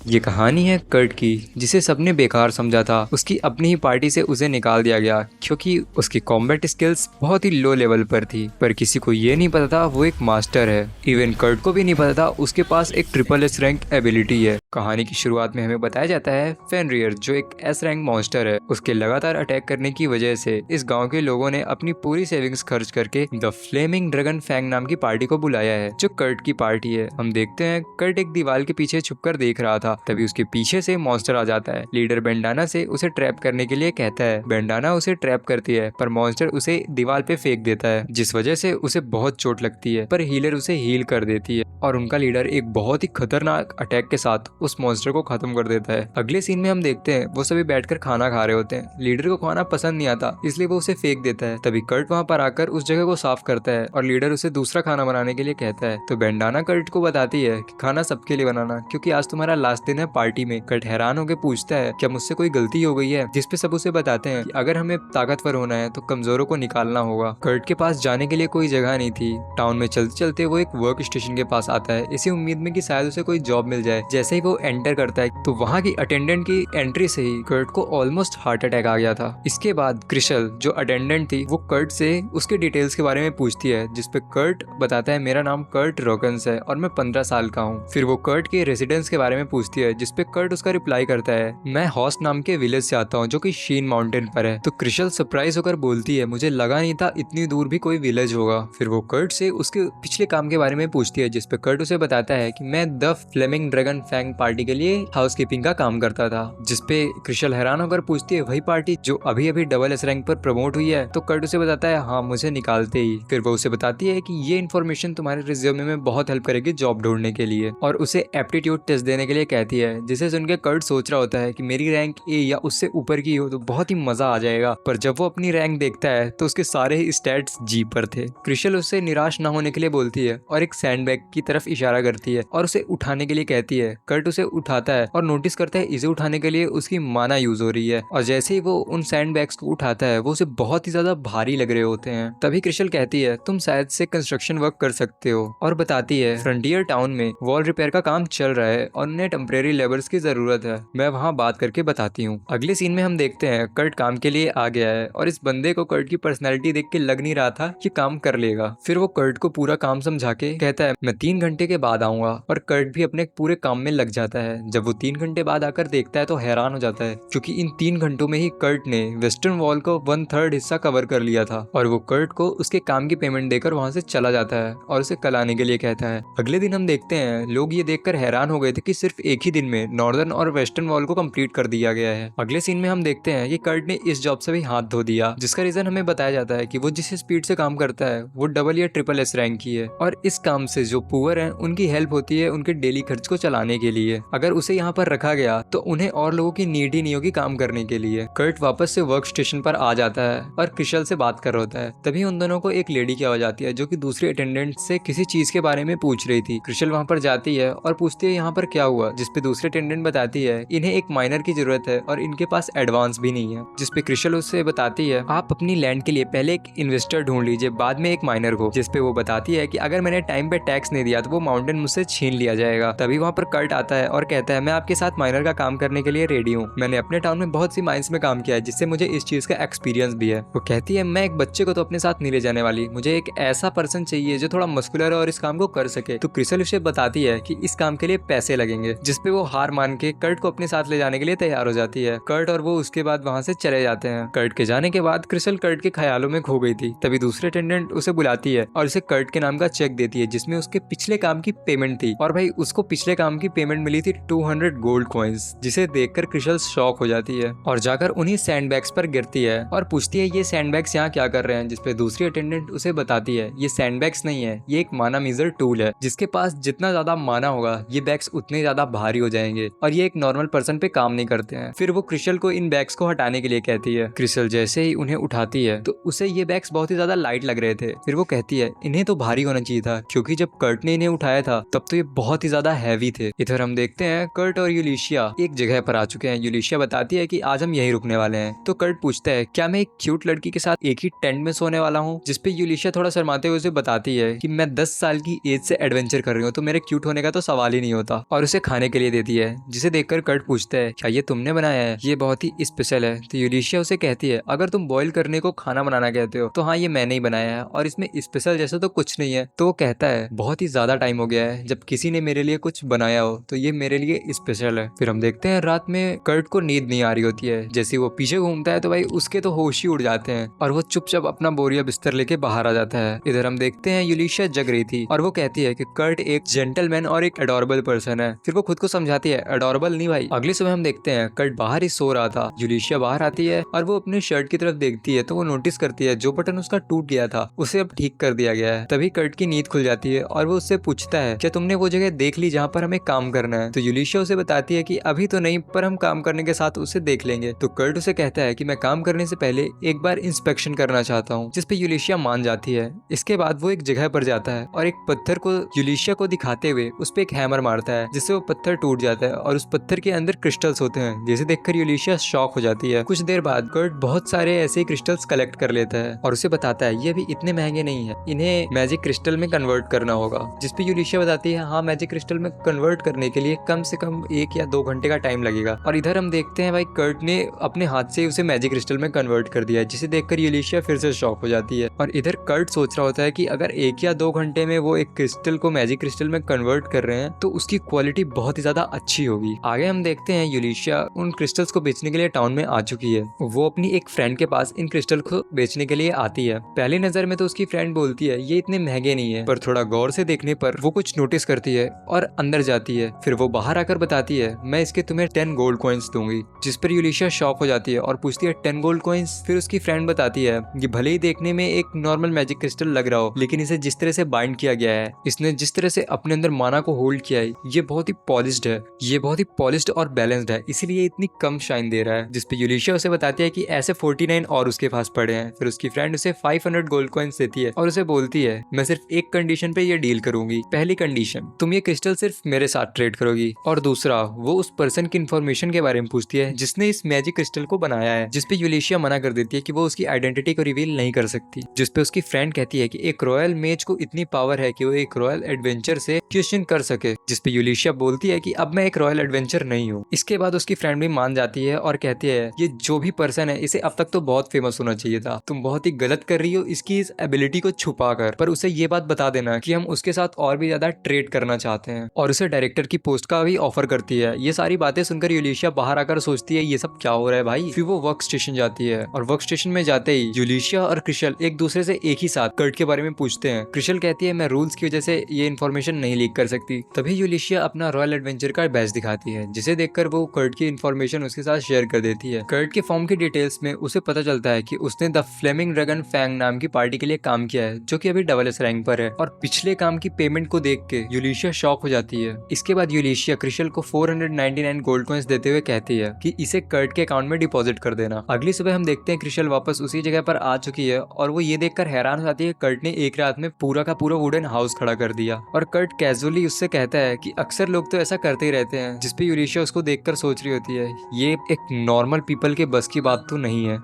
ये कहानी है कर्ट की, जिसे सबने बेकार समझा था। उसकी अपनी ही पार्टी से उसे निकाल दिया गया क्योंकि उसकी कॉम्बैट स्किल्स बहुत ही लो लेवल पर थी। पर किसी को ये नहीं पता था वो एक मास्टर है। इवन कर्ट को भी नहीं पता था उसके पास एक ट्रिपल एस रैंक एबिलिटी है। कहानी की शुरुआत में हमें बताया जाता है फेनरियर, जो एक एस रैंक मॉन्स्टर है, उसके लगातार अटैक करने की वजह से इस गाँव के लोगों ने अपनी पूरी सेविंग्स खर्च करके द फ्लेमिंग ड्रैगन फैंग नाम की पार्टी को बुलाया है, जो कर्ट की पार्टी है। हम देखते हैं कर्ट एक दीवार के पीछे छुपकर देख रहा था। तभी उसके पीछे से मॉन्स्टर आ जाता है। लीडर बेंडाना से उसे ट्रैप करने के लिए कहता है। बेंडाना उसे ट्रैप करती है, पर मॉन्स्टर उसे दीवार पे फेंक देता है, जिस वजह से उसे बहुत चोट लगती है। पर हीलर उसे हील कर देती है और उनका लीडर एक बहुत ही खतरनाक अटैक के साथ उस मॉन्स्टर को खत्म कर देता है। अगले सीन में हम देखते हैं वो सभी बैठकर खाना खा रहे होते हैं। लीडर को खाना पसंद नहीं आता, इसलिए वो उसे फेंक देता है। तभी कर्ट वहाँ पर आकर उस जगह को साफ करता है और लीडर उसे दूसरा खाना बनाने के लिए कहता है। तो बेंडाना कर्ट को बताती है कि खाना सबके लिए बनाना, क्योंकि आज तुम्हारा लास्ट दिन है पार्टी में। कर्ट हैरान होकर पूछता है क्या मुझसे कोई गलती हो गई है, जिसपे सब उसे बताते हैं कि अगर हमें ताकतवर होना है तो कमजोरों को निकालना होगा। कर्ट के पास जाने के लिए कोई जगह नहीं थी। टाउन में चलते चलते वो एक वर्क स्टेशन के पास आता है, इसी उम्मीद में कि शायद उसे कोई जॉब मिल जाए। जैसे ही वो एंटर करता है तो वहाँ की अटेंडेंट की एंट्री से ही कर्ट को ऑलमोस्ट हार्ट अटैक आ गया था। इसके बाद क्रिशल, जो अटेंडेंट थी, वो कर्ट से उसके डिटेल्स के बारे में पूछती है, जिसपे कर्ट बताता है मेरा नाम कर्ट रोकन्स है और मैं 15 साल का हूँ। फिर वो कर्ट के रेसिडेंस के बारे में पूछती है, जिसपे कर्ट उसका रिप्लाई करता है मैं हॉस्ट नाम के विलेज से आता हूँ, जो कि शीन माउंटेन पर है। तो क्रिशल सरप्राइज होकर बोलती है मुझे लगा नहीं था इतनी दूर भी कोई विलेज होगा। फिर वो कर्ट से उसके पिछले काम के बारे में पूछती है, जिसपे कर्ट उसे बताता है कि मैं the flaming dragon fang party के लिए हाउसकीपिंग का काम करता था। जिसपे क्रिशल हैरान होकर पूछती है वही पार्टी जो अभी अभी डबल एस रैंक पर प्रमोट हुई है। तो कर्ट उसे बताता है हाँ, मुझे निकालते ही। फिर वो उसे बताती है कि ये इन्फॉर्मेशन तुम्हारे रिज्यूमे में बहुत हेल्प करेगी जॉब ढूंढने के लिए, और उसे एप्टीट्यूड टेस्ट देने के लिए कहती है, जिसे सुनकर कर्ट सोच रहा होता है कि मेरी रैंक ए या उससे ऊपर की हो तो बहुत ही मजा आ जाएगा। पर जब वो अपनी रैंक देखता है तो उसके सारे ही स्टैट्स जी पर थे। क्रिशल उससे निराश ना होने के लिए बोलती है और एक सैंडबैग की तरफ इशारा करती है और उसे उठाने के लिए कहती है। कर्ट उसे उठाता है और नोटिस करता है इसे उठाने के लिए उसकी माना यूज हो रही है, और जैसे ही वो उन सैंडबैग्स को उठाता है वो उसे बहुत ही ज्यादा भारी लग रहे होते हैं। तभी क्रिशल कहती है तुम शायद से कंस्ट्रक्शन वर्क कर सकते हो, और बताती है फ्रंटियर टाउन में वॉल रिपेयर का काम चल रहा है और उन्हें टेम्परेरी लेबर्स की जरूरत है, मैं वहाँ बात करके बताती हूँ। अगले सीन में हम देखते हैं कर्ट काम के लिए आ गया है और इस बंदे को कर्ट की पर्सनैलिटी देख के लग नहीं रहा था कि काम कर लेगा। फिर वो कर्ट को पूरा काम समझा के कहता है मैं 3 घंटे के बाद आऊंगा, और कर्ट भी अपने पूरे काम में लग जाता है। जब वो 3 घंटे बाद आकर देखता है तो हैरान हो जाता है, क्योंकि इन 3 घंटों में ही कर्ट ने वेस्टर्न वॉल को 1/3 हिस्सा कवर कर लिया था। और वो कर्ट को उसके काम की पेमेंट देकर वहां से चला जाता है और उसे कल आने के लिए कहता है। अगले दिन हम देखते हैं लोग ये देखकर हैरान हो गए थे कि सिर्फ एक ही दिन में नॉर्दर्न और वेस्टर्न वॉल को कंप्लीट कर दिया गया है। अगले सीन में हम देखते हैं कि कर्ट ने इस जॉब से भी हाथ धो दिया, जिसका रीजन हमें बताया जाता है कि वो जिस स्पीड से काम करता है वो डबल या ट्रिपल एस रैंक की है, और इस काम से जो पुअर हैं उनकी हेल्प होती है उनके डेली खर्च को चलाने के लिए। अगर उसे यहाँ पर रखा गया तो उन्हें और लोगों की नीड ही नहीं होगी काम करने के लिए। कर्ट वापस से वर्क स्टेशन पर आ जाता है और क्रिशल से बात कर रहा होता है। तभी उन दोनों को एक लेडी की आवाज आती है, जो कि दूसरी अटेंडेंट से किसी चीज के बारे में पूछ रही थी। क्रिशल वहाँ पर जाती है और पूछती है यहाँ पर क्या हुआ, जिसपे दूसरी अटेंडेंट बताती है इन्हें एक माइनर की जरूरत है और इनके पास एडवांस भी नहीं है। जिसपे क्रिशल उससे बताती है आप अपनी लैंड के लिए पहले एक इन्वेस्टर ढूंढ लीजिए, बाद में एक माइनर को। जिसपे वो बताती है कि अगर मैंने टाइम पे टैक्स नहीं दिया तो वो माउंटेन मुझसे छीन लिया जाएगा। तभी वहाँ पर कर्ट आता है और कहता है मैं आपके साथ माइनर का काम करने के लिए रेडी हूँ। मैंने अपने टाउन में बहुत सी माइंस में काम किया है, जिससे मुझे इस चीज का एक्सपीरियंस भी है। वो कहती है मैं एक बच्चे को तो अपने साथ नहीं ले जाने वाली, मुझे एक ऐसा पर्सन चाहिए जो थोड़ा मस्कुलर है और इस काम को कर सके। तो क्रिशल उसे बताती है कि इस काम के लिए पैसे लगेंगे, जिसपे वो हार मान के कर्ट को अपने साथ ले जाने के लिए तैयार हो जाती है। कर्ट और वो उसके बाद वहाँ से चले जाते हैं। कर्ट के जाने के बाद क्रिशल कर्ट के ख्यालों में खो गई थी। तभी दूसरे अटेंडेंट उसे बुलाती है और उसे कर्ट के नाम का चेक देती है, जिसमें उसके पिछले काम की पेमेंट थी। और भाई उसको पिछले काम की पेमेंट मिली थी 200 गोल्ड कॉइंस, जिसे देखकर क्रिशल शॉक हो जाती है और जाकर उन्हीं सैंडबैग्स पर गिरती है और पूछती है ये सैंडबैग्स यहाँ क्या कर रहे हैं। जिसपे दूसरी अटेंडेंट उसे बताती है ये सैंडबैग्स नहीं है, ये एक माना मीजर टूल है, जिसके पास जितना ज्यादा माना होगा ये बैग्स उतने ज्यादा भारी हो जाएंगे, और ये एक नॉर्मल पर्सन पे काम नहीं करते हैं। फिर वो क्रिशल को इन बैग्स को हटाने के लिए कहती है। क्रिशल जैसे ही उन्हें उठाती है तो उसे ये बैग्स बहुत ही ज्यादा लाइट लग रहे थे। फिर वो कहती है इन्हें तो भारी होना चाहिए था, क्योंकि जब कर्ट ने इन्हें उठाया था तब तो ये बहुत ही ज्यादा हैवी थे। इधर हम देखते हैं कर्ट और यूलिशिया एक जगह पर आ चुके हैं। यूलिशिया बताती है कि आज हम यहीं रुकने वाले हैं। तो कर्ट पूछता है क्या मैं एक क्यूट लड़की के साथ एक ही टेंट में सोने वाला हूँ, जिसपे यूलिशिया थोड़ा शर्माते हुए उसे बताती है कि मैं 10 साल की एज से एडवेंचर कर रही हूँ, तो मेरे क्यूट होने का तो सवाल ही नहीं होता, और उसे खाने के लिए देती है, जिसे देखकर कर्ट पूछता है क्या ये तुमने बनाया है, ये बहुत ही स्पेशल है। तो यूलिशिया उसे कहती है अगर तुम बॉईल करने को खाना बनाना कहते हो तो हाँ ये मैंने ही बनाया है और इसमें स्पेशल जैसा तो कुछ नहीं है। तो वो कहता है बहुत ही ज्यादा टाइम हो गया है जब किसी ने मेरे लिए कुछ बनाया हो, तो ये मेरे लिए स्पेशल है। फिर हम देखते हैं रात में कर्ट को नींद नहीं आ रही होती है। जैसे वो पीछे घूमता है तो भाई उसके तो होश ही उड़ जाते हैं और वो चुपचाप अपना बोरिया बिस्तर लेके बाहर आ जाता है। इधर हम देखते हैं यूलिशिया जग रही थी और वो कहती है कि कर्ट एक जेंटलमैन और एक एडोरेबल पर्सन है। फिर वो खुद को समझाती है एडोरेबल नहीं भाई। अगली सुबह हम देखते हैं कर्ट बाहर ही सो रहा था। यूलिशिया बाहर आती है और वो अपनी शर्ट की तरफ देखती है तो वो नोटिस करती है जो बटन उसका टूट गया था उसे अब ठीक कर दिया गया है। तभी कर्ट की नींद खुल जाती है और वो उससे पूछता है क्या तुमने वो जगह देख ली जहाँ पर हमें काम करना है। तो यूलिशिया उसे बताती है कि अभी तो नहीं, पर हम काम करने के साथ उसे देख लेंगे। तो कर्ट उसे कहता है कि मैं काम करने से पहले एक बार इंस्पेक्शन करना चाहता हूँ, जिसपे यूलिशिया मान जाती है। इसके बाद वो एक जगह पर जाता है और एक पत्थर को यूलिशिया को दिखाते हुए उस पे एक हैमर मारता है, जिससे वो पत्थर टूट जाता है और उस पत्थर के अंदर क्रिस्टल्स होते हैं, जिसे देखकर यूलिशिया शॉक हो जाती है। कुछ देर बाद कर्ट बहुत सारे ऐसे क्रिस्टल्स कलेक्ट कर लेता है और उसे बताता है ये अभी इतने महंगे नहीं है, इन्हें मैजिक क्रिस्टल में कन्वर्ट करना होगा। जिसपे यूलिशिया बताती है हाँ मैजिक क्रिस्टल में कन्वर्ट करने के लिए कम से कम 1 या 2 घंटे का टाइम लगेगा। और इधर हम देखते हैं भाई कर्ट ने अपने हाथ से उसे मैजिक क्रिस्टल में कन्वर्ट कर दिया है, जिसे देखकर यूलिशिया फिर से शॉक हो जाती है। और इधर कर्ट सोच रहा होता है कि अगर 1 या 2 घंटे में वो एक क्रिस्टल को मैजिक क्रिस्टल में कन्वर्ट कर रहे हैं तो उसकी क्वालिटी बहुत ही ज्यादा अच्छी होगी। आगे हम देखते हैं यूलिशिया उन क्रिस्टल्स को बेचने के लिए टाउन में आ चुकी है। वो अपनी एक फ्रेंड के पास इन क्रिस्टल को बेचने के लिए आती है। पहली नजर में तो उसकी फ्रेंड बोलती है ये इतने महंगे नहीं है, पर थोड़ा गौर से देखने पर वो कुछ नोटिस करती है और अंदर जाती है। फिर वो बाहर आकर बताती है मैं इसके तुम्हें 10 गोल्ड कॉइन्स दूंगी। जिस पर यूलिशिया शॉक हो जाती है और पूछती है 10 गोल्ड कॉइन्स। फिर उसकी फ्रेंड बताती है ये भले ही देखने में एक नॉर्मल मैजिक क्रिस्टल लग रहा हो, लेकिन इसे जिस तरह से बाइंड किया गया है, इसने जिस तरह से अपने अंदर माना को होल्ड किया है, ये बहुत ही पॉलिश्ड है, ये बहुत ही पॉलिश्ड और बैलेंस्ड है, इसीलिए इतनी कम शाइन दे रहा है। जिसपे यूलिशिया उसे बताती है कि ऐसे 49 और उसके पास पड़े हैं। फिर उसकी फ्रेंड उसे 500 गोल्ड कॉइन्स देती है और उसे बोलती है मैं सिर्फ एक कंडीशन पे ये डील करूंगी। पहली कंडीशन तुम ये क्रिस्टल सिर्फ मेरे साथ ट्रेड करोगी, और दूसरा वो उस पर्सन की इन्फॉर्मेशन के बारे में पूछती है जिसने इस मैजिक क्रिस्टल को बनाया है। जिसपे यूलिशिया मना कर देती है कि वो उसकी आइडेंटिटी को रिवील नहीं कर सकती। जिसपे उसकी फ्रेंड कहती है कि एक रॉयल मेज को इतनी पावर है कि वो एक रॉयल एडवेंचर से क्वेश्चन कर सके। जिसपे यूलिशिया बोलती है कि अब मैं एक रॉयल एडवेंचर नहीं हूँ। इसके बाद उसकी फ्रेंड भी मान जाती है और कहती है ये जो भी पर्सन है इसे अब तक तो बहुत फेमस होना चाहिए था, तुम बहुत ही गलत कर रही हो इसकी इस एबिलिटी को छुपा कर। पर उसे ये बात बता देना कि हम उसके साथ और भी ज्यादा ट्रेड करना चाहते हैं, और उसे डायरेक्टर की पोस्ट का भी ऑफर करती है। ये सारी बातें सुनकर यूलिशिया बाहर आकर सोचती है ये सब क्या हो रहा है भाई। फिर वो वर्क स्टेशन जाती है और वर्क स्टेशन में जाते ही यूलिशिया और क्रिशल एक दूसरे से एक ही साथ कर्ट के बारे में पूछते हैं। क्रिशल कहती है मैं रूल्स की वजह से ये इन्फॉर्मेशन नहीं लीक कर सकती। तभी यूलिशिया अपना रॉयल एडवेंचर का बैच दिखाती है, जिसे देखकर वो कर्ट की इन्फॉर्मेशन उसके साथ शेयर कर देती है। कर्ट के फॉर्म की डिटेल्स में उसे पता चलता है कि उसने द फ्लेमिंग ड्रैगन फैंग नाम की पार्टी के लिए काम किया है, जो कि अभी डबल रैंक पर है। और पिछले काम की पेमेंट को देख के यूलिशिया शॉक हो जाती है। इसके बाद यूलिशिया क्रिशल को 499 गोल्ड कॉइंस देते हुए कहती है कि इसे कर्ट के अकाउंट में डिपॉजिट कर देना। अगली सुबह हम देखते हैं क्रिशल वापस उसी जगह पर आ चुकी है और वो ये देखकर हैरान हो जाती है कर्ट ने एक रात में पूरा का पूरा वुडन हाउस खड़ा कर दिया। और कर्ट कैजुअली उससे कहता है कि अक्सर लोग तो ऐसा करते ही रहते हैं। जिसपे यूलिशिया उसको देखकर सोच रही होती है ये एक नॉर्मल पीपल के बस की बात तो नहीं है।